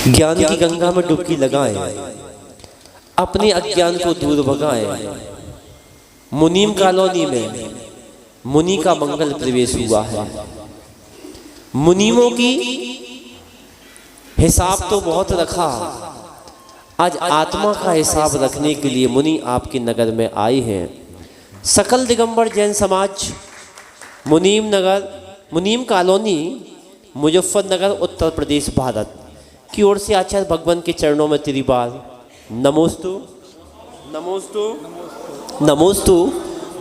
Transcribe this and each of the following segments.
ज्ञान की गंगा में डुबकी लगाएं, अपने अज्ञान को दूर भगाएं। मुनीम कॉलोनी में मुनि का मंगल प्रवेश हुआ है। मुनीमों की हिसाब तो बहुत रखा, आज आत्मा का हिसाब रखने के लिए मुनि आपके नगर में आए हैं। सकल दिगंबर जैन समाज मुनीम नगर, मुनीम कॉलोनी, मुजफ्फरनगर, उत्तर प्रदेश, भारत की ओर से आचार्य भगवान के चरणों में त्रिबार नमोस्तु नमोस्तु नमोस्तु।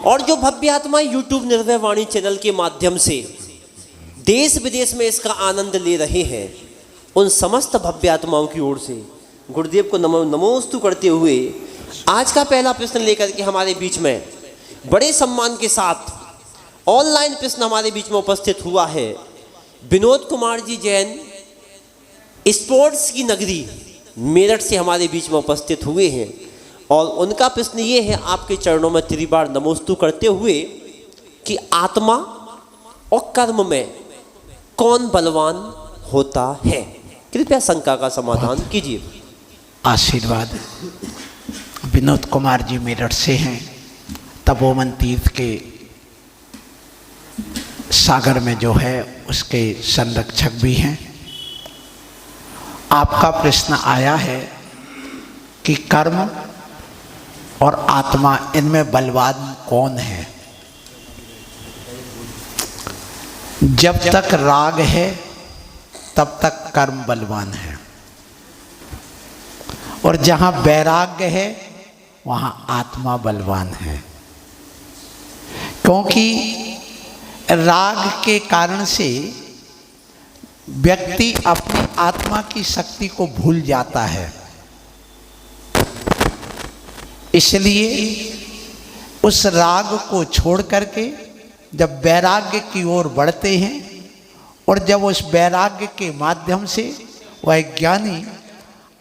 और जो भव्य आत्माएं यूट्यूब निर्भय वाणी चैनल के माध्यम से देश विदेश में इसका आनंद ले रहे हैं, उन समस्त भव्य आत्माओं की ओर से गुरुदेव को नमोस्तु करते हुए आज का पहला प्रश्न लेकर के हमारे बीच में बड़े सम्मान के साथ ऑनलाइन प्रश्न हमारे बीच में उपस्थित हुआ है। विनोद कुमार जी जैन स्पोर्ट्स की नगरी मेरठ से हमारे बीच में उपस्थित हुए हैं और उनका प्रश्न ये है आपके चरणों में त्रिबार नमोस्तु करते हुए कि आत्मा और कर्म में कौन बलवान होता है। कृपया शंका का समाधान कीजिए। आशीर्वाद। विनोद कुमार जी मेरठ से हैं, तपोवन तीर्थ के सागर में जो है उसके संरक्षक भी हैं। आपका प्रश्न आया है कि कर्म और आत्मा इनमें बलवान कौन है। जब तक राग है तब तक कर्म बलवान है, और जहां वैराग्य है वहां आत्मा बलवान है। क्योंकि राग के कारण से व्यक्ति अपनी आत्मा की शक्ति को भूल जाता है, इसलिए उस राग को छोड़ करके जब वैराग्य की ओर बढ़ते हैं और जब उस वैराग्य के माध्यम से वह ज्ञानी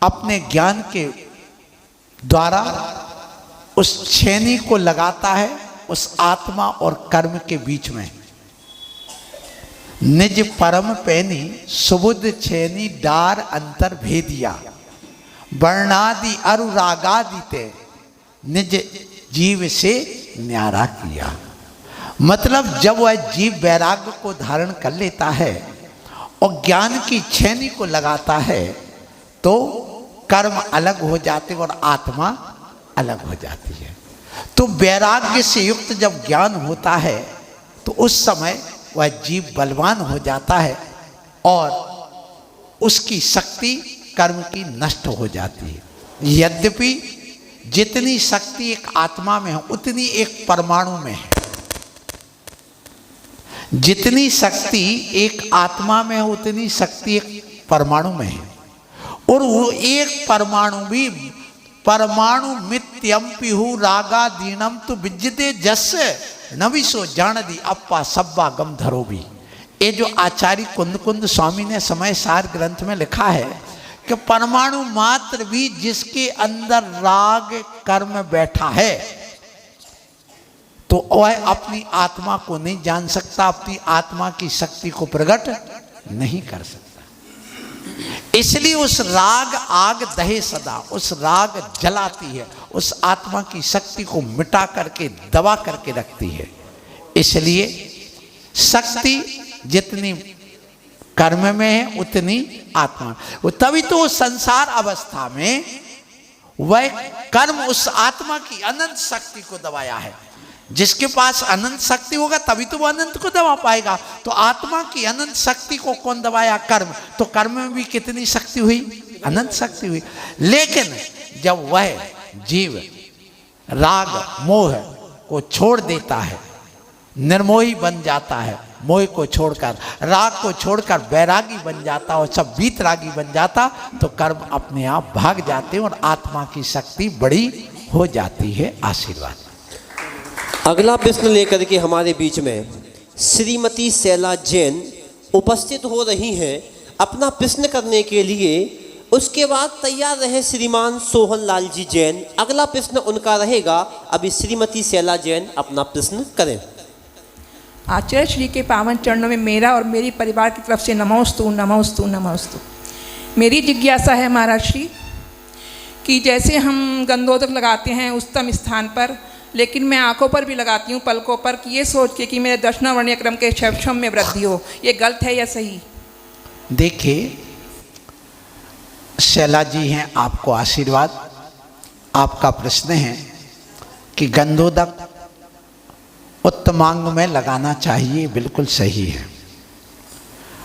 अपने ज्ञान के द्वारा उस छेनी को लगाता है उस आत्मा और कर्म के बीच में। निज परम पैनी सुबुद्ध छेनी डार अंतर भेदिया, वर्णादि अनुरागादि ते निज जीव से न्यारा किया। मतलब जब वह जीव वैराग्य को धारण कर लेता है और ज्ञान की छेनी को लगाता है तो कर्म अलग हो जाते और आत्मा अलग हो जाती है। तो वैराग्य से युक्त जब ज्ञान होता है तो उस समय वह जीव बलवान हो जाता है और उसकी शक्ति कर्म की नष्ट हो जाती है। यद्यपि जितनी शक्ति एक आत्मा में है उतनी एक परमाणु में है। जितनी शक्ति एक आत्मा में है उतनी शक्ति एक परमाणु में है, और वो एक परमाणु भी परमाणु मित्यम पिहु रागा दीनम तो विज्जते जस्य नविशो जानदी अप्पा सब्बा गम धरो भी। ये जो आचार्य कुंद कुंद स्वामी ने समय सार ग्रंथ में लिखा है कि परमाणु मात्र भी जिसके अंदर राग कर्म बैठा है तो वह अपनी आत्मा को नहीं जान सकता, अपनी आत्मा की शक्ति को प्रकट नहीं कर सकता। इसलिए उस राग आग दहे सदा, उस राग जलाती है, उस आत्मा की शक्ति को मिटा करके दबा करके रखती है। इसलिए शक्ति जितनी कर्म में है उतनी आत्मा, तभी तो संसार अवस्था में वह कर्म उस आत्मा की अनंत शक्ति को दबाया है। जिसके पास अनंत शक्ति होगा तभी तो वो अनंत को दबा पाएगा। तो आत्मा की अनंत शक्ति को कौन दबाया? कर्म। तो कर्म में भी कितनी शक्ति हुई? अनंत शक्ति हुई। लेकिन जब वह जीव राग मोह को छोड़ देता है, निर्मोही बन जाता है, मोह को छोड़कर राग को छोड़कर वैरागी बन जाता और सब वीतरागी बन जाता, तो कर्म अपने आप भाग जाते और आत्मा की शक्ति बड़ी हो जाती है। आशीर्वाद। अगला प्रश्न लेकर के हमारे बीच में श्रीमती शैला जैन उपस्थित हो रही हैं अपना प्रश्न करने के लिए। उसके बाद तैयार रहे श्रीमान सोहन लाल जी जैन। अगला प्रश्न उनका रहेगा। अभी श्रीमती शैला जैन अपना प्रश्न करें। आचार्य श्री के पावन चरणों में मेरा और मेरी परिवार की तरफ से नमोस्तु नमोस्तु नमोस्तु। मेरी जिज्ञासा है महाराज श्री कि जैसे हम गंधोदक लगाते हैं उच्चतम स्थान पर, लेकिन मैं आंखों पर भी लगाती हूँ, पलकों पर, कि ये सोच के कि मेरे दर्शनावर्णीय क्रम के क्षम में वृद्धि हो, ये गलत है या सही? देखिए शैला जी हैं, आपको आशीर्वाद। आपका प्रश्न है कि गंधोदक उत्तमांग में लगाना चाहिए, बिल्कुल सही है।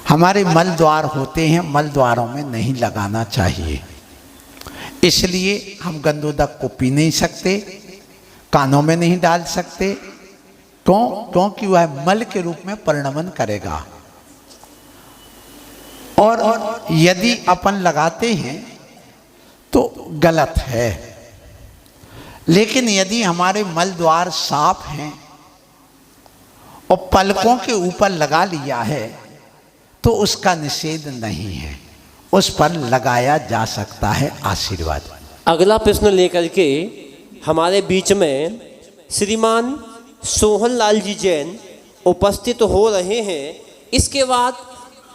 हमारे मल द्वार होते हैं, मल द्वारों में नहीं लगाना चाहिए, इसलिए हम गंधोदक को पी नहीं सकते, कानों में नहीं डाल सकते। क्योंकि वह मल के रूप में परिणमन करेगा। और यदि अपन लगाते हैं तो गलत है, लेकिन यदि हमारे मल द्वार साफ हैं और पलकों के ऊपर लगा लिया है तो उसका निषेध नहीं है, उस पर लगाया जा सकता है। आशीर्वाद। अगला प्रश्न लेकर के हमारे बीच में श्रीमान सोहन लाल जी जैन उपस्थित हो रहे हैं। इसके बाद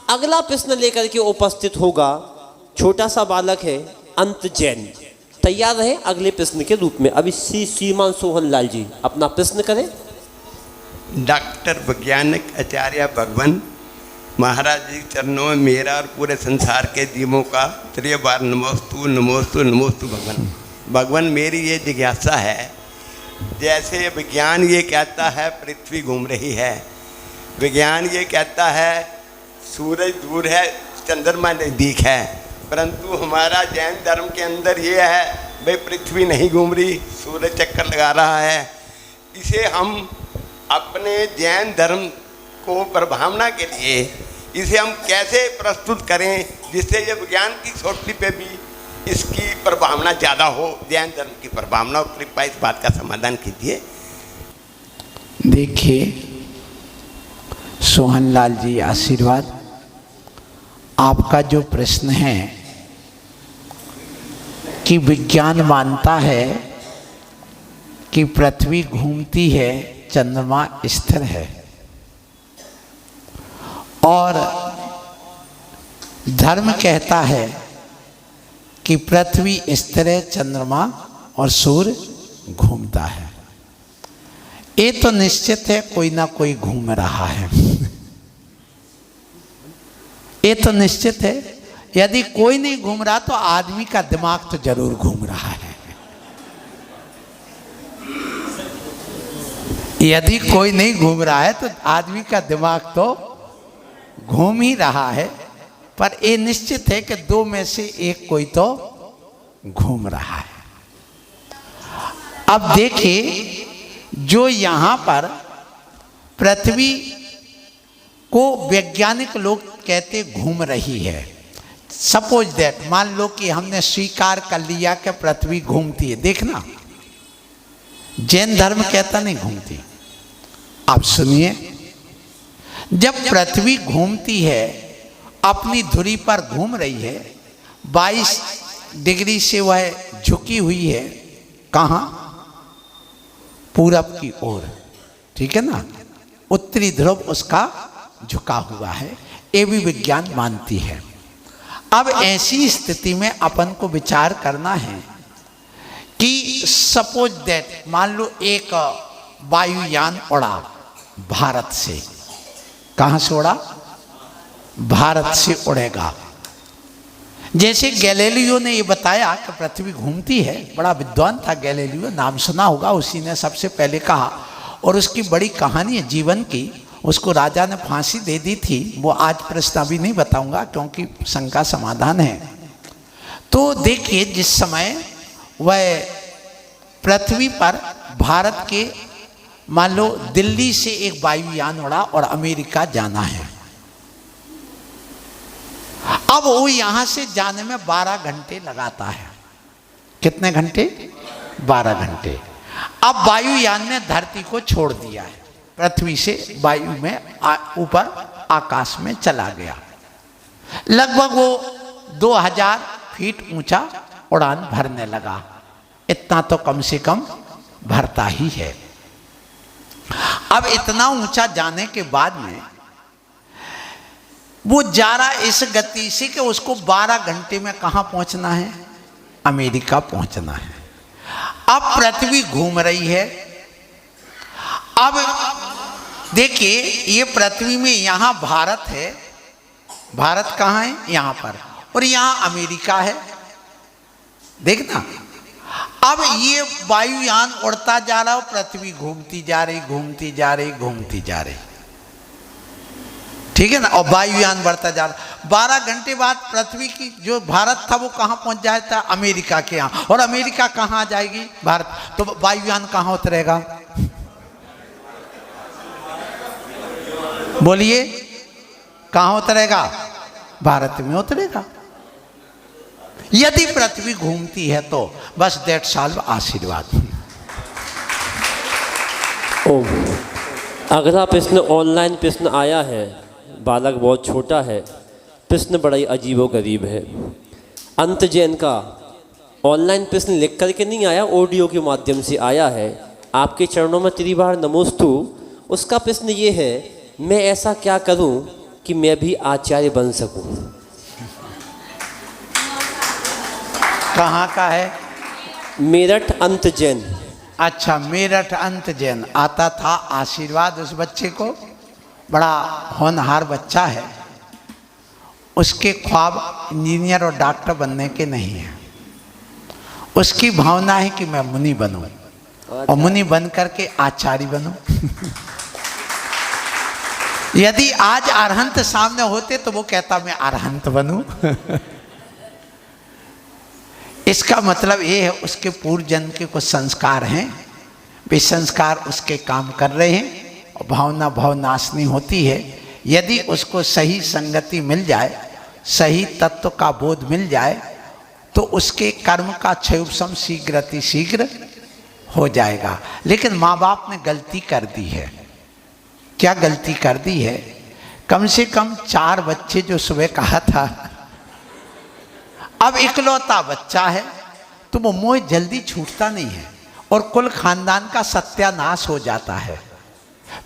अगला प्रश्न लेकर के उपस्थित होगा छोटा सा बालक है अंत जैन। तैयार रहे अगले प्रश्न के रूप में। अभी श्रीमान सोहन लाल जी अपना प्रश्न करें। डॉक्टर वैज्ञानिक आचार्य भगवान महाराज जी चरणों में मेरा और पूरे संसार के जीवों का त्रिबार नमोस्तु नमोस्तु नमोस्तु भगवान। भगवान मेरी ये जिज्ञासा है, जैसे विज्ञान ये कहता है पृथ्वी घूम रही है, विज्ञान ये कहता है सूरज दूर है चंद्रमा नज़दीक है, परंतु हमारा जैन धर्म के अंदर ये है भाई पृथ्वी नहीं घूम रही, सूरज चक्कर लगा रहा है। इसे हम अपने जैन धर्म को प्रभावना के लिए इसे हम कैसे प्रस्तुत करें जिससे ये विज्ञान की सोटी पे भी इसकी प्रभावना ज़्यादा हो, जैन धर्म की प्रभावना। और कृपया इस बात का समाधान कीजिए। देखिए सोहन लाल जी आशीर्वाद। आपका जो प्रश्न है कि विज्ञान मानता है कि पृथ्वी घूमती है, चंद्रमा स्थिर है, और धर्म कहता है कि पृथ्वी स्थिर है, चंद्रमा और सूर्य घूमता है। ये तो निश्चित है कोई ना कोई घूम रहा है। ये तो निश्चित है। यदि कोई नहीं घूम रहा तो आदमी का दिमाग तो जरूर घूम रहा है। यदि कोई नहीं घूम रहा है तो आदमी का दिमाग तो घूम ही रहा है, पर ये निश्चित है कि दो में से एक कोई तो घूम रहा है। अब देखिए जो यहाँ पर पृथ्वी को वैज्ञानिक लोग कहते घूम रही है, सपोज दैट मान लो कि हमने स्वीकार कर लिया कि पृथ्वी घूमती है। देखना जैन धर्म कहता नहीं घूमती। आप सुनिए, जब पृथ्वी घूमती है, अपनी धुरी पर घूम रही है, 22 डिग्री से वह झुकी हुई है, कहाँ? पूरब की ओर, ठीक है ना। उत्तरी ध्रुव उसका झुका हुआ है, ये भी विज्ञान मानती है। अब ऐसी स्थिति में अपन को विचार करना है कि सपोज दैट मान लो एक वायुयान उड़ा भारत से। कहाँ से उड़ा? भारत से उड़ेगा। जैसे गैलीलियो ने ये बताया कि पृथ्वी घूमती है, बड़ा विद्वान था गैलीलियो, नाम सुना होगा, उसी ने सबसे पहले कहा, और उसकी बड़ी कहानी है जीवन की। उसको राजा ने फांसी दे दी थी, वो आज प्रश्न अभी नहीं बताऊंगा क्योंकि शंका समाधान है। तो देखिए जिस समय वह पृथ्वी पर भारत के मान लो दिल्ली से एक वायुयान उड़ा और अमेरिका जाना है। अब वो यहां से जाने में 12 घंटे लगाता है। कितने घंटे? 12 घंटे। अब वायुयान ने धरती को छोड़ दिया है, पृथ्वी से वायु में ऊपर आकाश में चला गया। लगभग वो 2000 फीट ऊंचा उड़ान भरने लगा। इतना तो कम से कम भरता ही है। अब इतना ऊंचा जाने के बाद में वो जा रहा इस गति से कि उसको 12 घंटे में कहाँ पहुंचना है, अमेरिका पहुंचना है। अब पृथ्वी घूम रही है। अब देखिए ये पृथ्वी में यहाँ भारत है, भारत कहाँ है, यहाँ पर, और यहाँ अमेरिका है, देखना। अब ये वायुयान उड़ता जा रहा है, पृथ्वी घूमती जा रही, घूमती जा रही, घूमती जा रही, ठीक है ना, और वायुयान बढ़ता जा रहा। 12 घंटे बाद पृथ्वी की जो भारत था वो कहाँ पहुंच जाता है, अमेरिका के यहाँ, और अमेरिका कहाँ आ जाएगी, भारत। तो वायुयान कहाँ उतरेगा, बोलिए कहाँ उतरेगा, भारत में उतरेगा। यदि पृथ्वी घूमती है तो बस दैट सॉल्व आशीर्वाद। अगला प्रश्न ऑनलाइन प्रश्न आया है, बालक बहुत छोटा है, प्रश्न बड़ा ही अजीबोगरीब है। अंत जैन का ऑनलाइन प्रश्न लिख करके नहीं आया, ऑडियो के माध्यम से आया है। आपके चरणों में त्रिबार नमोस्तु। उसका प्रश्न ये है, मैं ऐसा क्या करूं कि मैं भी आचार्य बन सकूं। कहाँ का है, मेरठ अंत जैन। अच्छा, मेरठ अंत जैन आता था। आशीर्वाद उस बच्चे को, बड़ा होनहार बच्चा है। उसके ख्वाब इंजीनियर और डॉक्टर बनने के नहीं है। उसकी भावना है कि मैं मुनि बनूं, और मुनि बन करके आचार्य बनूं। यदि आज अरहंत सामने होते तो वो कहता मैं अरहंत बनूं। इसका मतलब ये है उसके पूर्व जन्म के कुछ संस्कार हैं, वे संस्कार उसके काम कर रहे हैं, और भावना भावनाशनी होती है। यदि उसको सही संगति मिल जाए, सही तत्व का बोध मिल जाए, तो उसके कर्म का क्षयोपशम शीघ्र हो जाएगा। लेकिन माँ बाप ने गलती कर दी है। क्या गलती कर दी है, कम से कम 4 बच्चे जो सुबह कहा था, अब इकलौता बच्चा है, तो वो मोह जल्दी छूटता नहीं है, और कुल खानदान का सत्यानाश हो जाता है।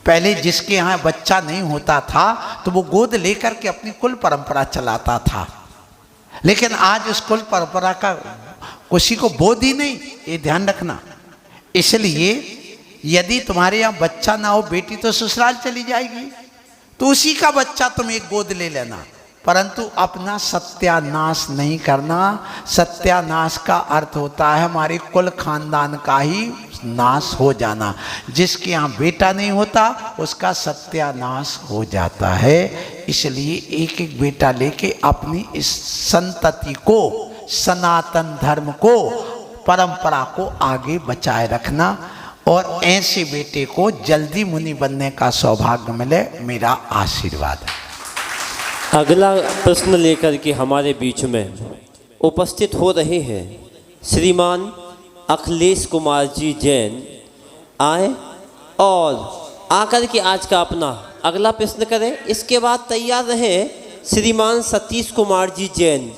पहले जिसके यहाँ बच्चा नहीं होता था तो वो गोद लेकर के अपनी कुल परंपरा चलाता था, लेकिन आज उस कुल परंपरा का किसी को बोध ही नहीं, ये ध्यान रखना। इसलिए यदि तुम्हारे यहाँ बच्चा ना हो, बेटी तो ससुराल चली जाएगी, तो उसी का बच्चा तुम एक गोद ले लेना, परंतु अपना सत्यानाश नहीं करना। सत्यानाश का अर्थ होता है हमारे कुल खानदान का ही नाश हो जाना। जिसके यहाँ बेटा नहीं होता उसका सत्यानाश हो जाता है। इसलिए एक एक बेटा लेके अपनी इस संतति को, सनातन धर्म को, परंपरा को आगे बचाए रखना, और ऐसे बेटे को जल्दी मुनि बनने का सौभाग्य मिले, मेरा आशीर्वाद है। अगला प्रश्न लेकर के हमारे बीच में उपस्थित हो रहे हैं श्रीमान अखिलेश कुमार जी जैन। आए और आकर के आज का अपना अगला प्रश्न करें। इसके बाद तैयार रहे श्रीमान Satish Kumar ji Jain,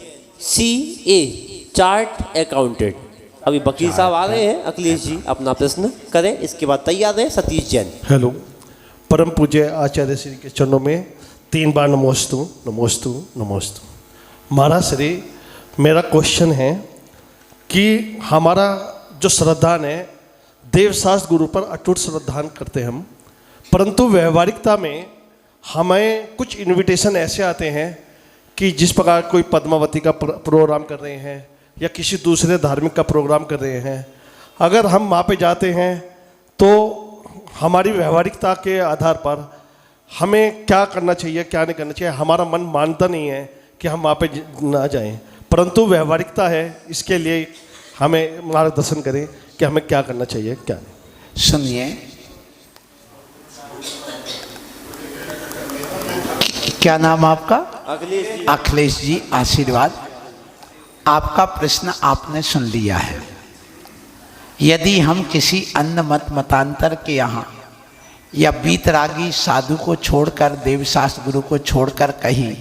CA chart accountant. अभी वकील साहब आ रहे हैं, अखिलेश जी अपना प्रश्न करें, इसके बाद तैयार रहे सतीश जैन। हेलो, परम पूज्य आचार्य श्री के चरणों में 3 बार नमोस्तु नमोस्तु नमोस्तु। महाराज श्री, मेरा क्वेश्चन है कि हमारा जो श्रद्धान है, देवशास्त्र गुरु पर अटूट श्रद्धान करते हम, परंतु व्यवहारिकता में हमें कुछ इनविटेशन ऐसे आते हैं कि जिस प्रकार कोई पद्मावती का प्रोग्राम कर रहे हैं या किसी दूसरे धार्मिक का प्रोग्राम कर रहे हैं, अगर हम वहाँ पे जाते हैं तो हमारी व्यवहारिकता के आधार पर हमें क्या करना चाहिए, क्या नहीं करना चाहिए। हमारा मन मानता नहीं है कि हम वहाँ पे ना जाएं, परंतु व्यवहारिकता है, इसके लिए हमें मार्गदर्शन करें कि हमें क्या करना चाहिए, क्या नहीं। सुनिए, क्या नाम आपका? अखिलेश जी, आशीर्वाद। आपका प्रश्न आपने सुन लिया है। यदि हम किसी अन्य मतांतर के यहाँ या बीतरागी साधु को छोड़कर, देवशास्त्र गुरु को छोड़कर कहीं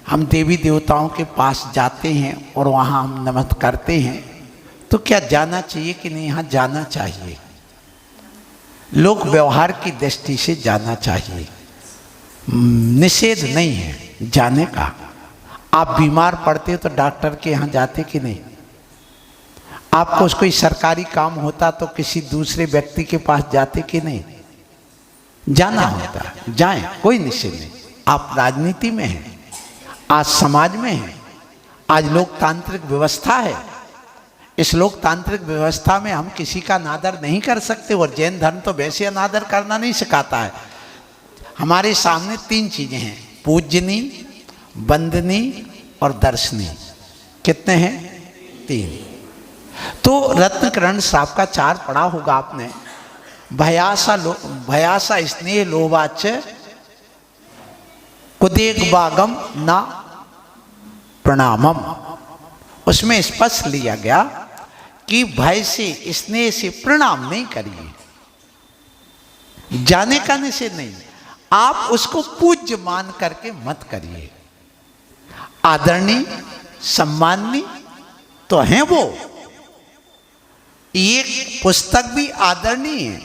हम देवी देवताओं के पास जाते हैं और वहाँ हम नमन करते हैं, तो क्या जाना चाहिए कि नहीं? यहाँ जाना चाहिए। लोक व्यवहार की दृष्टि से जाना चाहिए, निषेध नहीं है, जाने का। आप बीमार पड़ते हो तो डॉक्टर के यहाँ जाते कि नहीं? आपको कोई सरकारी काम होता तो किसी दूसरे व्यक्ति के पास जाते कि नहीं? जाना होता है, जाएं, कोई निषेध नहीं। आप राजनीति में हैं, आज समाज में हैं, आज लोकतांत्रिक व्यवस्था है। इस लोकतांत्रिक व्यवस्था में हम किसी का अनादर नहीं कर सकते, और जैन धर्म तो वैसे अनादर करना नहीं सिखाता है। हमारे सामने 3 चीजें हैं, पूजनी, वंदनी और दर्शनी। कितने हैं? 3। तो रत्नकरण साहब का 4 पढ़ा होगा आपने। भयासा स्नेह लोभाच कुदेक बागम ना प्रणामम। उसमें स्पष्ट लिया गया कि भय से, स्नेह से प्रणाम नहीं करिए, जाने का निषेध नहीं, आप उसको पूज्य मान करके मत करिए। आदरणीय सम्माननीय तो हैं वो। ये पुस्तक भी आदरणीय है,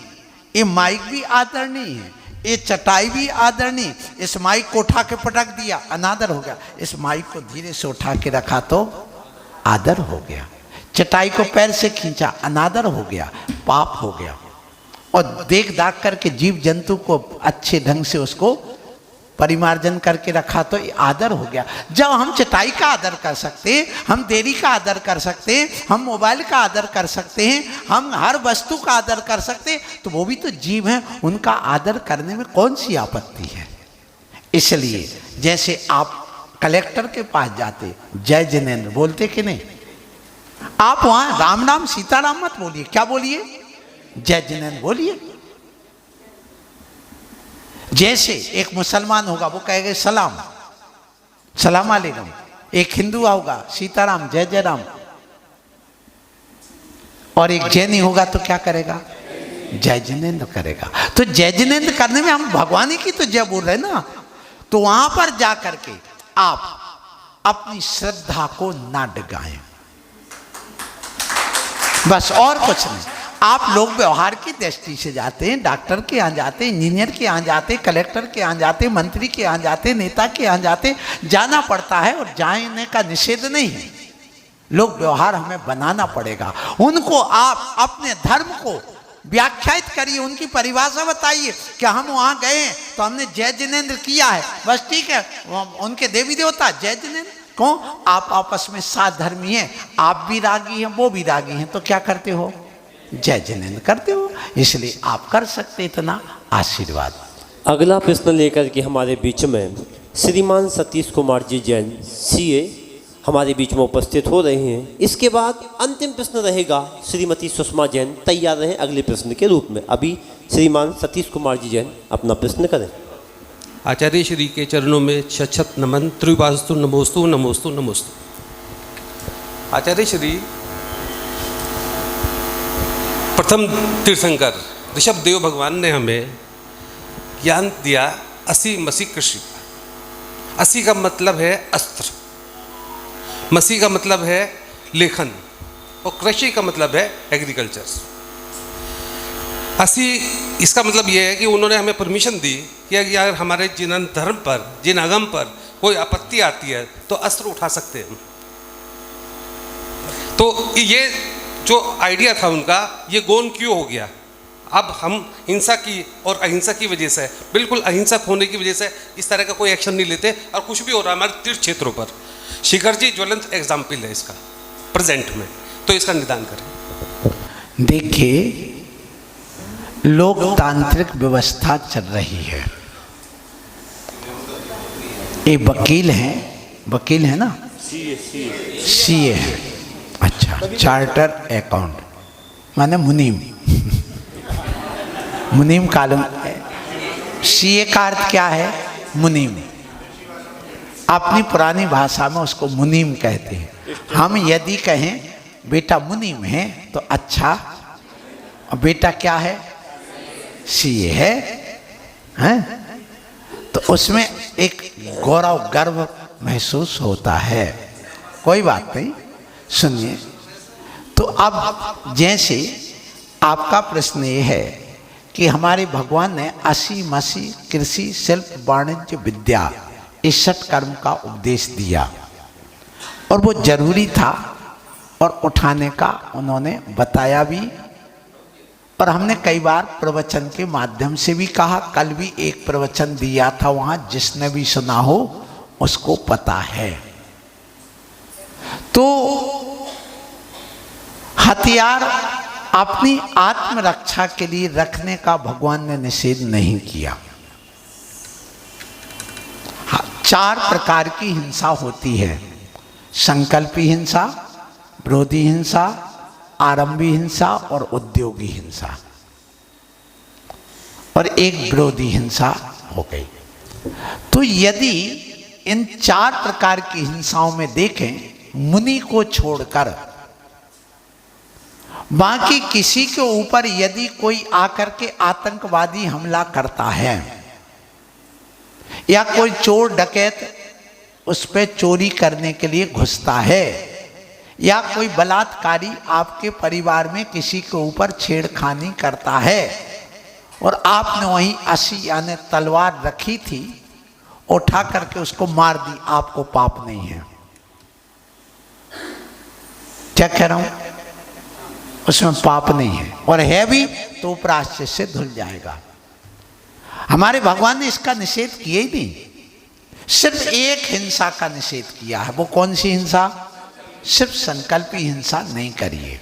ये माइक भी आदरणीय है, ये चटाई भी आदरणीय। इस माइक को उठा के पटक दिया, अनादर हो गया। इस माइक को धीरे से उठा के रखा तो आदर हो गया। चटाई को पैर से खींचा, अनादर हो गया, पाप हो गया। और देख दाख करके जीव जंतु को अच्छे ढंग से उसको परिमार्जन करके रखा तो आदर हो गया। जब हम चटाई का आदर कर सकते हैं, हम देरी का आदर कर सकते हैं, हम मोबाइल का आदर कर सकते हैं, हम हर वस्तु का आदर कर सकते हैं, तो वो भी तो जीव हैं, उनका आदर करने में कौन सी आपत्ति है? इसलिए जैसे आप कलेक्टर के पास जाते, जय जिनेन्द्र बोलते कि नहीं? आप वहां राम नाम सीताराम मत बोलिए, क्या बोलिए? जय जिनेन्द्र बोलिए। जैसे एक मुसलमान होगा वो कहेगा सलाम, सलाम अलैकुम। एक हिंदू होगा सीताराम, जय जय राम। और एक जैनी होगा तो क्या करेगा? जय जिनेन्द्र करेगा। तो जय जिनेन्द्र करने में हम भगवान की तो जय बोल रहे हैं ना। तो वहां पर जा करके आप अपनी श्रद्धा को ना डगाएं, बस और कुछ नहीं। आप लोग व्यवहार की दृष्टि से जाते हैं, डॉक्टर के यहाँ जाते हैं, इंजीनियर के यहाँ जाते हैं, कलेक्टर के यहाँ जाते हैं, मंत्री के यहाँ जाते हैं, नेता के यहाँ जाते हैं, जाना पड़ता है और जाने का निषेध नहीं है। लोग व्यवहार हमें बनाना पड़ेगा। उनको आप अपने धर्म को व्याख्यात करिए, उनकी परिभाषा बताइए कि हम वहाँ गए हैं तो हमने जय जिनेन्द्र किया है, बस ठीक है। उनके देवी देवता जय जिनेन्द्र क्यों? आप आपस में साथ धर्मी हैं, आप भी रागी हैं, वो भी रागी हैं, तो क्या करते हो? जय जिनेन्द्र करते हो। इसलिए आप कर सकते, इतना आशीर्वाद। अगला प्रश्न लेकर के हमारे बीच में श्रीमान सतीश कुमार जी जैन सीए हमारे बीच में उपस्थित हो रहे हैं। इसके बाद अंतिम प्रश्न रहेगा श्रीमती सुषमा जैन। तैयार रहें अगले प्रश्न के रूप में। अभी श्रीमान सतीश कुमार जी जैन अपना प्रश्न करें। आचार्य श्री के चरणों में शत नमन। त्रिवास्तु नमोस्तु नमोस्तु नमोस्तु। आचार्य श्री, प्रथम तीर्थंकर ऋषभ देव भगवान ने हमें ज्ञान दिया 80 मसी कृषि। 80 का मतलब है अस्त्र, मसी का मतलब है लेखन, और कृषि का मतलब है एग्रीकल्चर। 80 इसका मतलब यह है कि उन्होंने हमें परमिशन दी कि अगर हमारे जिन धर्म पर, जिन आगम पर कोई आपत्ति आती है तो अस्त्र उठा सकते हैं। तो ये जो आइडिया था उनका, ये गौन क्यों हो गया? अब हम हिंसा की और अहिंसा की वजह से, बिल्कुल अहिंसक होने की वजह से इस तरह का कोई एक्शन नहीं लेते, और कुछ भी हो रहा है हमारे तीर्थ क्षेत्रों पर। शिखर जी ज्वलंत एग्जाम्पल है इसका प्रेजेंट में, तो इसका निदान करें। देखिए, लोकतांत्रिक व्यवस्था चल रही है। ये वकील है ना? सीए है। अच्छा, चार्टर अकाउंट माने मुनीम। मुनीम कालम। सीए का अर्थ क्या है? मुनीम। अपनी पुरानी भाषा में उसको मुनीम कहते हैं। हम यदि कहें बेटा मुनीम है तो अच्छा, और बेटा क्या है? सीए है? तो उसमें एक गौरव गर्व महसूस होता है। कोई बात नहीं, सुनिए। तो अब जैसे आपका प्रश्न ये है कि हमारे भगवान ने 80 मसी कृषि शिल्प वाणिज्य विद्या 61 कर्म का उपदेश दिया और वो जरूरी था और उठाने का उन्होंने बताया भी। और हमने कई बार प्रवचन के माध्यम से भी कहा, कल भी एक प्रवचन दिया था वहां, जिसने भी सुना हो उसको पता है। तो हथियार अपनी आत्मरक्षा के लिए रखने का भगवान ने निषेध नहीं किया। 4 प्रकार की हिंसा होती है, संकल्पी हिंसा, विरोधी हिंसा, आरंभी हिंसा और उद्योगी हिंसा, और एक विरोधी हिंसा हो गई। तो यदि इन 4 प्रकार की हिंसाओं में देखें, मुनि को छोड़कर बाकी किसी के ऊपर यदि कोई आकर के आतंकवादी हमला करता है या कोई चोर डकैत उस पर चोरी करने के लिए घुसता है या कोई बलात्कारी आपके परिवार में किसी के ऊपर छेड़खानी करता है और आपने वहीं असी यानी तलवार रखी थी, उठा करके उसको मार दी, आपको पाप नहीं है। क्या कह रहा हूं? उसमें पाप नहीं है, और है भी तो प्रायश्चित से धुल जाएगा। हमारे भगवान ने इसका निषेध किया ही नहीं, सिर्फ एक हिंसा का निषेध किया है। वो कौन सी हिंसा? सिर्फ संकल्पी हिंसा नहीं करिए।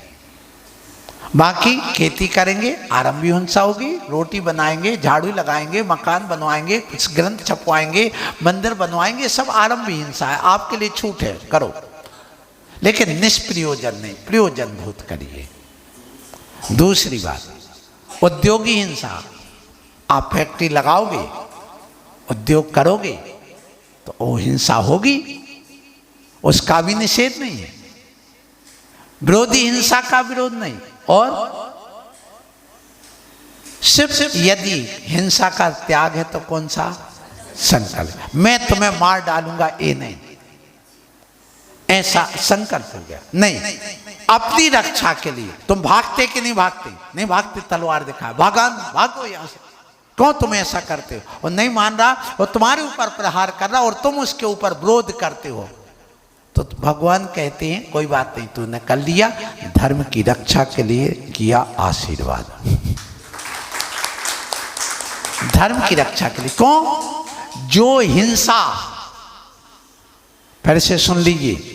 बाकी खेती करेंगे, आरंभी हिंसा होगी, रोटी बनाएंगे, झाड़ू लगाएंगे, मकान बनवाएंगे, कुछ ग्रंथ छपवाएंगे, मंदिर बनवाएंगे, सब आरंभी हिंसा है। आपके लिए छूट है, करो, लेकिन निष्प्रयोजन नहीं, प्रयोजन भूत करिए। दूसरी बात, उद्योगी हिंसा। आप फैक्ट्री लगाओगे, उद्योग करोगे तो वो हिंसा होगी, उसका भी निषेध नहीं है। विरोधी हिंसा का विरोध नहीं। और सिर्फ यदि हिंसा का त्याग है तो कौन सा? संकल्प। मैं तुम्हें मार डालूंगा, ये नहीं, ऐसा संकल्प हो गया नहीं। अपनी रक्षा के लिए तुम भागते कि नहीं भागते? नहीं भागते, तलवार दिखा, भागन भागो यहां से। क्यों तुम ऐसा करते हो? और नहीं मान रहा, और तुम्हारे ऊपर प्रहार कर रहा और तुम उसके ऊपर विरोध करते हो, तो भगवान कहते हैं कोई बात नहीं, तूने कर लिया, धर्म की रक्षा के लिए किया आशीर्वाद। धर्म की रक्षा के लिए। क्यों? जो हिंसा, फिर से सुन लीजिए,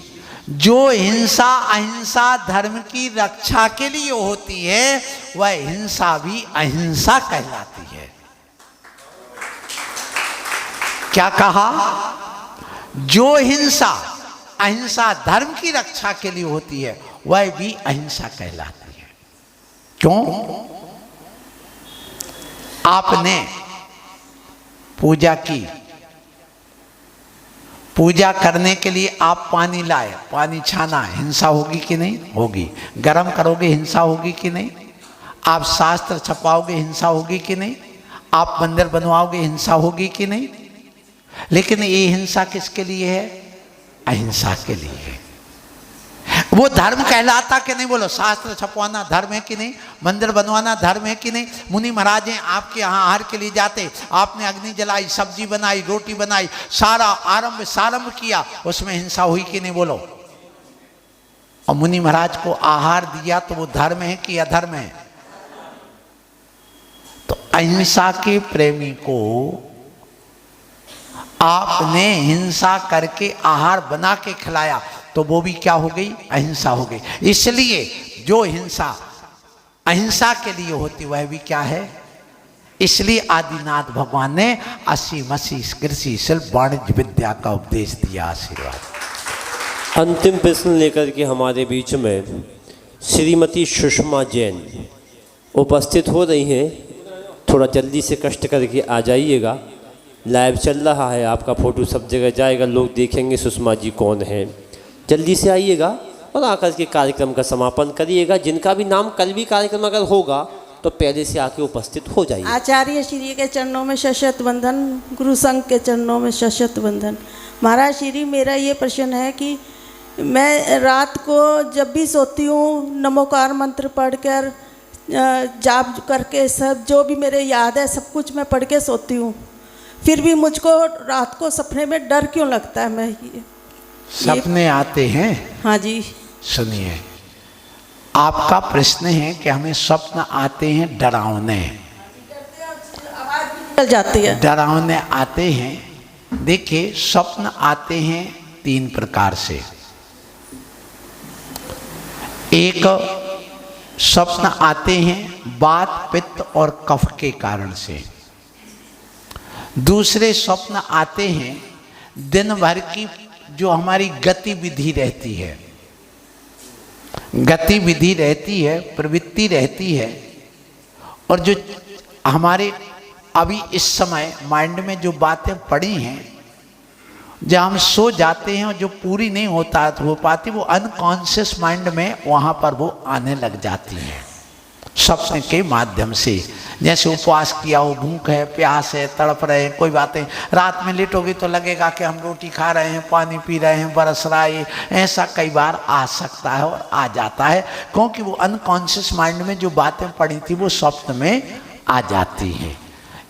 जो हिंसा अहिंसा धर्म की रक्षा के लिए होती है, वह हिंसा भी अहिंसा कहलाती है। क्या कहा? जो हिंसा अहिंसा धर्म की रक्षा के लिए होती है, वह भी अहिंसा कहलाती है। क्यों? आपने पूजा की, पूजा करने के लिए आप पानी लाए, पानी छाना, हिंसा होगी कि नहीं? होगी। गर्म करोगे, हिंसा होगी कि नहीं? आप शास्त्र छपाओगे, हिंसा होगी कि नहीं? आप मंदिर बनवाओगे, हिंसा होगी कि नहीं? लेकिन ये हिंसा किसके लिए है? अहिंसा के लिए है। वो धर्म कहलाता कि नहीं? बोलो, शास्त्र छपवाना धर्म है कि नहीं? मंदिर बनवाना धर्म है कि नहीं? मुनि महाराज हैं, आपके यहाँ आहार के लिए जाते, आपने अग्नि जलाई, सब्जी बनाई, रोटी बनाई, सारा आरंभ सारंभ किया, उसमें हिंसा हुई कि नहीं? बोलो। और मुनि महाराज को आहार दिया तो वो धर्म है कि अधर्म है? तो अहिंसा के प्रेमी को आपने हिंसा करके आहार बना के खिलाया तो वो भी क्या हो गई? अहिंसा हो गई। इसलिए जो हिंसा अहिंसा के लिए होती वह भी क्या है? इसलिए आदिनाथ भगवान ने 80 मसी कृषि शिल्प वाणिज्य विद्या का उपदेश दिया। आशीर्वाद। अंतिम प्रश्न लेकर के हमारे बीच में श्रीमती सुषमा जैन उपस्थित हो रही हैं। थोड़ा जल्दी से कष्ट करके आ जाइएगा, लाइव चल रहा है, आपका फ़ोटो सब जगह जाएगा, लोग देखेंगे सुषमा जी कौन हैं। जल्दी से आइएगा और आकर के कार्यक्रम का समापन करिएगा। जिनका भी नाम कल भी कार्यक्रम अगर होगा तो पहले से आके उपस्थित हो जाइए। आचार्य श्री के चरणों में शशत वंदन, गुरु संघ के चरणों में शशत वंदन। महाराज श्री, मेरा ये प्रश्न है कि मैं रात को जब भी सोती हूँ नमोकार मंत्र पढ़कर, जाप करके, सब जो भी मेरे याद है सब कुछ मैं पढ़ के सोती हूँ। फिर भी मुझको रात को सपने में डर क्यों लगता है? मैं ये सपने आते हैं? हाँ जी। सुनिए, आपका प्रश्न है कि हमें स्वप्न आते हैं डरावने, चल जाती है। डरावने आते हैं। देखिए, स्वप्न आते हैं 3 प्रकार से। एक, स्वप्न आते हैं वात पित्त और कफ के कारण से। दूसरे स्वप्न आते हैं दिन भर की जो हमारी गतिविधि रहती है, गतिविधि रहती है, प्रवृत्ति रहती है, और जो हमारे अभी इस समय माइंड में जो बातें पड़ी हैं, जब हम सो जाते हैं और जो पूरी नहीं हो पाती, वो अनकॉन्शियस माइंड में वहाँ पर वो आने लग जाती हैं स्वप्न के माध्यम से। जैसे उपवास किया हो, भूख है, प्यास है, तड़प रहे हैं, कोई बातें, रात में लेटोगे तो लगेगा कि हम रोटी खा रहे हैं, पानी पी रहे हैं, बरस रहा है। ऐसा कई बार आ सकता है और आ जाता है, क्योंकि वो अनकॉन्शियस माइंड में जो बातें पड़ी थी वो स्वप्न में आ जाती हैं।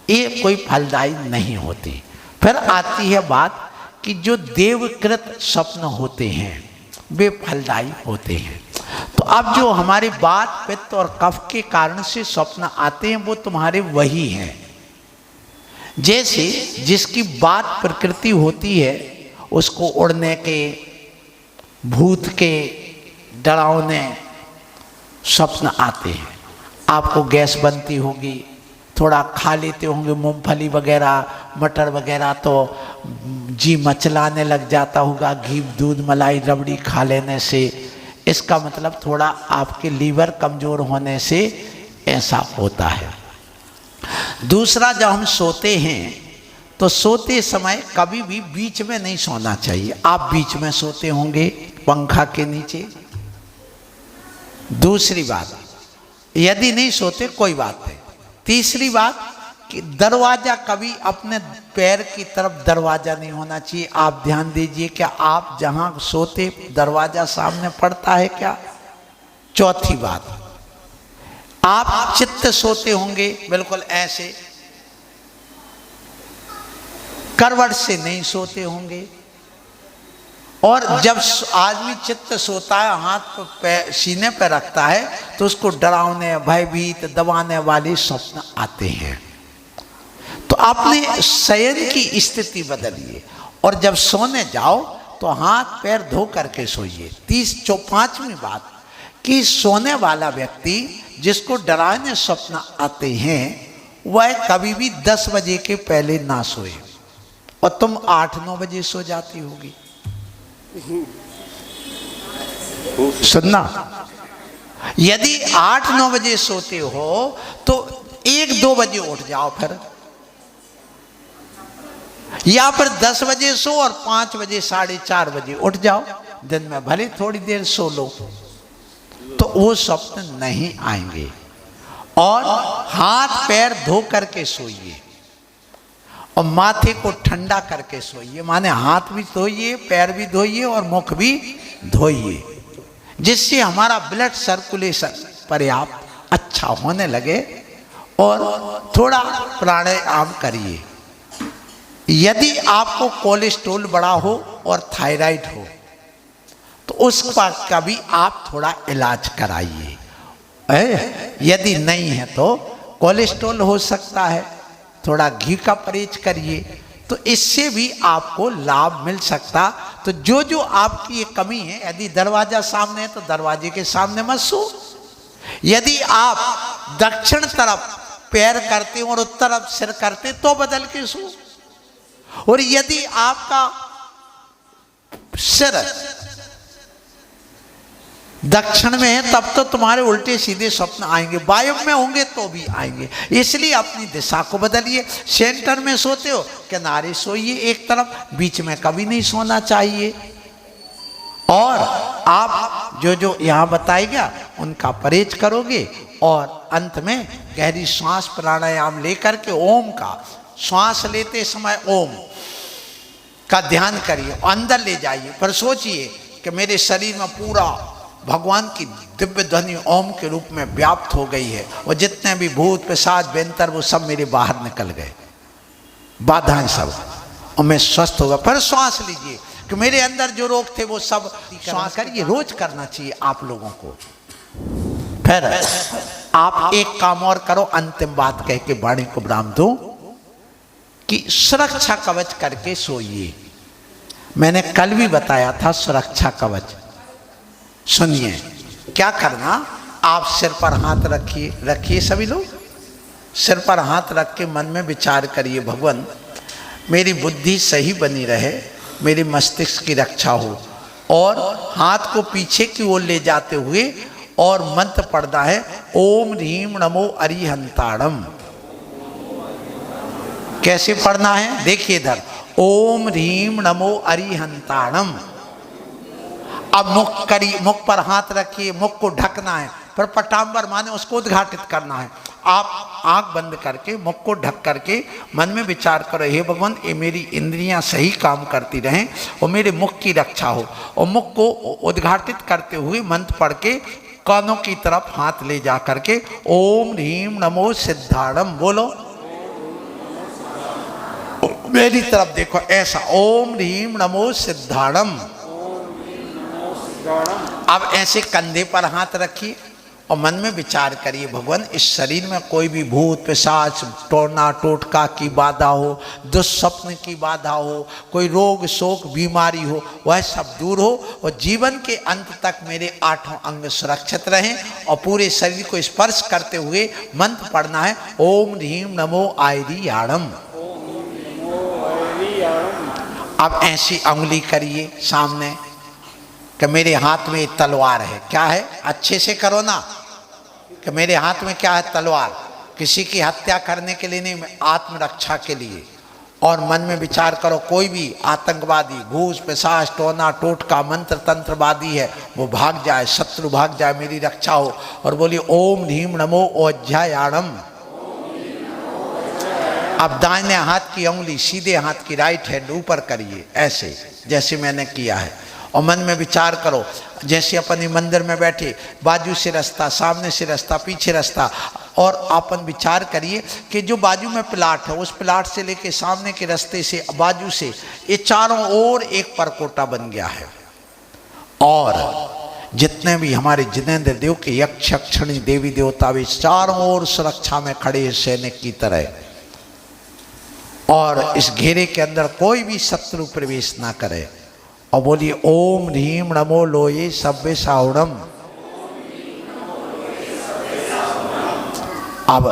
ये कोई फलदायी नहीं होती। फिर आती है बात कि जो देवकृत स्वप्न होते हैं वे फलदायी होते हैं। तो अब जो हमारे वात पित्त और कफ के कारण से स्वप्न आते हैं वो तुम्हारे वही हैं। जैसे जिसकी वात प्रकृति होती है उसको उड़ने के, भूत के, डरावने स्वप्न आते हैं। आपको गैस बनती होगी, थोड़ा खा लेते होंगे मूंगफली वगैरह, मटर वगैरह, तो जी मचलाने लग जाता होगा, घी, दूध, मलाई, रबड़ी खा लेने से। इसका मतलब थोड़ा आपके लीवर कमज़ोर होने से ऐसा होता है। दूसरा, जब हम सोते हैं तो सोते समय कभी भी बीच में नहीं सोना चाहिए। आप बीच में सोते होंगे पंखा के नीचे। दूसरी बात, यदि नहीं सोते कोई बात नहीं। तीसरी बात कि दरवाज़ा कभी अपने पैर की तरफ दरवाज़ा नहीं होना चाहिए। आप ध्यान दीजिए कि आप जहाँ सोते दरवाज़ा सामने पड़ता है क्या। चौथी बात, आप चित्त सोते होंगे बिल्कुल ऐसे, करवट से नहीं सोते होंगे। और जब आदमी चित्त सोता है, हाथ पे सीने पे रखता है, तो उसको डरावने, भयभीत, दबाने वाले स्वप्न आते हैं। तो अपने शयन की स्थिति बदलिए, और जब सोने जाओ तो हाथ पैर धो करके सोइए। 5वीं बात कि सोने वाला व्यक्ति जिसको डरावने स्वप्न आते हैं वह कभी भी 10 बजे के पहले ना सोए। और तुम 8-9 बजे सो जाती होगी। सुनना, यदि 8-9 बजे सोते हो तो 1-2 बजे उठ जाओ फिर, या फिर 10 बजे सो और 5 बजे 4:30 बजे उठ जाओ। दिन में भले थोड़ी देर सो लो, तो वो स्वप्न नहीं आएंगे। और हाथ पैर धो करके सोइए और माथे को ठंडा करके सोइए, माने हाथ भी धोइए, पैर भी धोइए और मुख भी धोइए, जिससे हमारा ब्लड सर्कुलेशन पर्याप्त अच्छा होने लगे। और थोड़ा प्राणायाम करिए। यदि आपको कोलेस्ट्रॉल बढ़ा हो और थायराइड हो तो उसका का भी आप थोड़ा इलाज कराइए। यदि नहीं है तो कोलेस्ट्रॉल हो सकता है, थोड़ा घी का परहेज करिए, तो इससे भी आपको लाभ मिल सकता। तो जो जो आपकी ये कमी है, यदि दरवाजा सामने है तो दरवाजे के सामने मत सो। यदि आप दक्षिण तरफ पैर करते हो और उत्तर तरफ सिर करते तो बदल के सो। और यदि आपका सिर दक्षिण में है तब तो तुम्हारे उल्टे सीधे स्वप्न आएंगे, वायु में होंगे तो भी आएंगे। इसलिए अपनी दिशा को बदलिए। सेंटर में सोते हो, किनारे सोइए एक तरफ, बीच में कभी नहीं सोना चाहिए। और आप जो जो यहाँ बताएगा उनका परहेज करोगे, और अंत में गहरी श्वास प्राणायाम लेकर के ओम का श्वास लेते समय ओम का ध्यान करिए, अंदर ले जाइए। पर सोचिए कि मेरे शरीर में पूरा भगवान की दिव्य ध्वनि ओम के रूप में व्याप्त हो गई है, और जितने भी भूत पिशाच बेंतर वो सब मेरे बाहर निकल गए। बाधाएं सब, और मैं स्वस्थ होगा। फिर श्वास लीजिए कि मेरे अंदर जो रोग थे वो सब श्वास करिए, रोज करना चाहिए आप लोगों को। फिर आप एक काम और करो, अंतिम बात कह के वाणी को विराम दो, कि सुरक्षा कवच करके सोइए। मैंने कल भी बताया था सुरक्षा कवच। सुनिए क्या करना, आप सिर पर हाथ रखिए सभी लोग, सिर पर हाथ रख के मन में विचार करिए, भगवान मेरी बुद्धि सही बनी रहे, मेरी मस्तिष्क की रक्षा हो। और हाथ को पीछे की ओर ले जाते हुए और मंत्र पढ़ना है, ओम ह्रीम नमो अरिहंताणम। कैसे पढ़ना है देखिए इधर, ओम ह्रीम नमो अरिहंताणम। अब मुख पर हाथ रखिए, मुख को ढकना है, फिर पटांबर माने उसको उद्घाटित करना है। आप आंख बंद करके मुख को ढक करके मन में विचार करो, हे भगवान ये मेरी इंद्रियां सही काम करती रहें और मेरे मुख की रक्षा हो। और मुख को उद्घाटित करते हुए मंत्र पढ़ के कानों की तरफ हाथ ले जा करके ओम ह्रीम नमो सिद्धाणम बोलो, मेरी तरफ देखो ऐसा, ओम ह्रीम नमो सिद्धाणम। अब ऐसे कंधे पर हाथ रखिए और मन में विचार करिए, भगवान इस शरीर में कोई भी भूत पिशाच टोना टोटका की बाधा हो, दुस्वप्न की बाधा हो, कोई रोग शोक बीमारी हो, वह सब दूर हो और जीवन के अंत तक मेरे 8 अंग सुरक्षित रहें। और पूरे शरीर को स्पर्श करते हुए मंत्र पढ़ना है, ओम ह्रीम नमो आयरियाणम। अब ऐसी अंगुली करिए सामने कि मेरे हाथ में तलवार है। क्या है, अच्छे से करो ना, कि मेरे हाथ में क्या है, तलवार। किसी की हत्या करने के लिए नहीं, आत्मरक्षा के लिए। और मन में विचार करो, कोई भी आतंकवादी भूत पिशाच टोना टोटका मंत्र तंत्रवादी है वो भाग जाए, शत्रु भाग जाए, मेरी रक्षा हो। और बोलिए ओम ह्रीम नमो अध्यायाणम। अब दाहिने हाथ की उंगली सीधे हाथ की राइट हैंड ऊपर करिए ऐसे जैसे मैंने किया है। और मन में विचार करो, जैसे अपने मंदिर में बैठे, बाजू से रास्ता, सामने से रास्ता, पीछे रास्ता। और अपन विचार करिए कि जो बाजू में प्लाट है उस प्लाट से लेके सामने के रास्ते से बाजू से ये चारों ओर एक परकोटा बन गया है। और जितने भी हमारे जिनेंद्र देव के यक्ष यक्षिणी देवी देवता भी चारों ओर सुरक्षा में खड़े हैं सैनिक की तरह। और इस घेरे के अंदर कोई भी शत्रु प्रवेश ना करे। और बोलिए ओम ह्रीम नमो लोये सब्बे साउणम। अब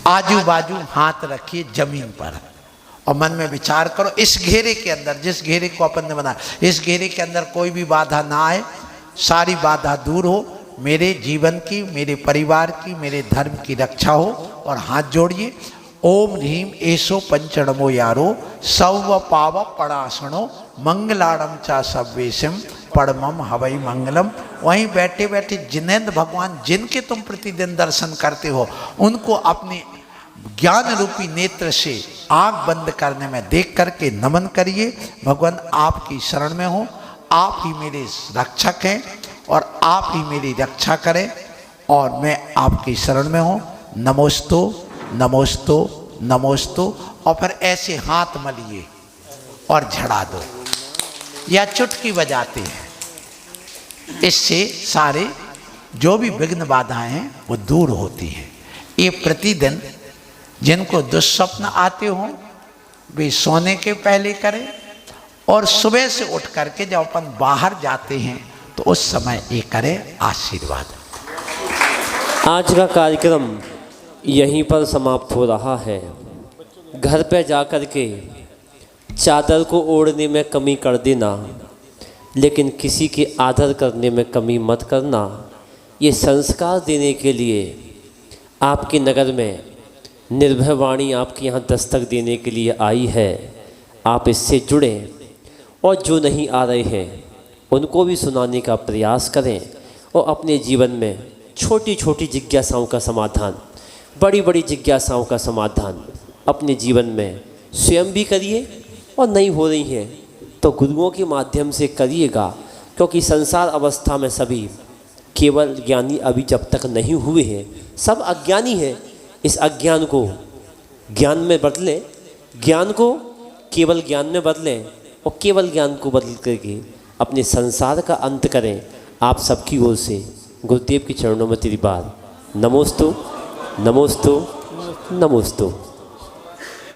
आजू बाजू हाथ रखिए जमीन पर और मन में विचार करो, इस घेरे के अंदर, जिस घेरे को अपन ने बनाया, इस घेरे के अंदर कोई भी बाधा ना आए, सारी बाधा दूर हो, मेरे जीवन की, मेरे परिवार की, मेरे धर्म की रक्षा हो। और हाथ जोड़िए, ओम ह्रीम एसो पंचणमो यारो सव पाव पड़ासणो मंगलाड़म चा सवेशम पड़मम हवई मंगलम। वहीं बैठे बैठे जिनेंद्र भगवान जिनके तुम प्रतिदिन दर्शन करते हो उनको अपने ज्ञान रूपी नेत्र से आँख बंद करने में देख करके नमन करिए। भगवान आपकी शरण में हो, आप ही मेरे रक्षक हैं और आप ही मेरी रक्षा करें और मैं आपकी शरण में हूँ। नमोस्तु नमोस्तु नमोस्तु। और फिर ऐसे हाथ मलिए और झड़ा दो या चुटकी बजाते हैं, इससे सारे जो भी विघ्न बाधाएं हैं वो दूर होती हैं। ये प्रतिदिन जिनको दुस्वप्न आते हों वे सोने के पहले करें और सुबह से उठ करके जब अपन बाहर जाते हैं तो उस समय ये करें। आशीर्वाद। आज का कार्यक्रम यहीं पर समाप्त हो रहा है। घर पे जाकर के चादर को ओढ़ने में कमी कर देना, लेकिन किसी के आदर करने में कमी मत करना। ये संस्कार देने के लिए आपके नगर में निर्भय वाणी आपके यहाँ दस्तक देने के लिए आई है। आप इससे जुड़ें और जो नहीं आ रहे हैं उनको भी सुनाने का प्रयास करें और अपने जीवन में छोटी छोटी जिज्ञासाओं का समाधान, बड़ी बड़ी जिज्ञासाओं का समाधान अपने जीवन में स्वयं भी करिए और नहीं हो रही हैं तो गुरुओं के माध्यम से करिएगा। क्योंकि संसार अवस्था में सभी केवल ज्ञानी अभी जब तक नहीं हुए हैं, सब अज्ञानी हैं। इस अज्ञान को ज्ञान में बदलें, ज्ञान को केवल ज्ञान में बदलें और केवल ज्ञान को बदल करके अपने संसार का अंत करें। आप सबकी ओर से गुरुदेव के चरणों में तेरी बात नमोस्तु नमोस्तु नमोस्तु।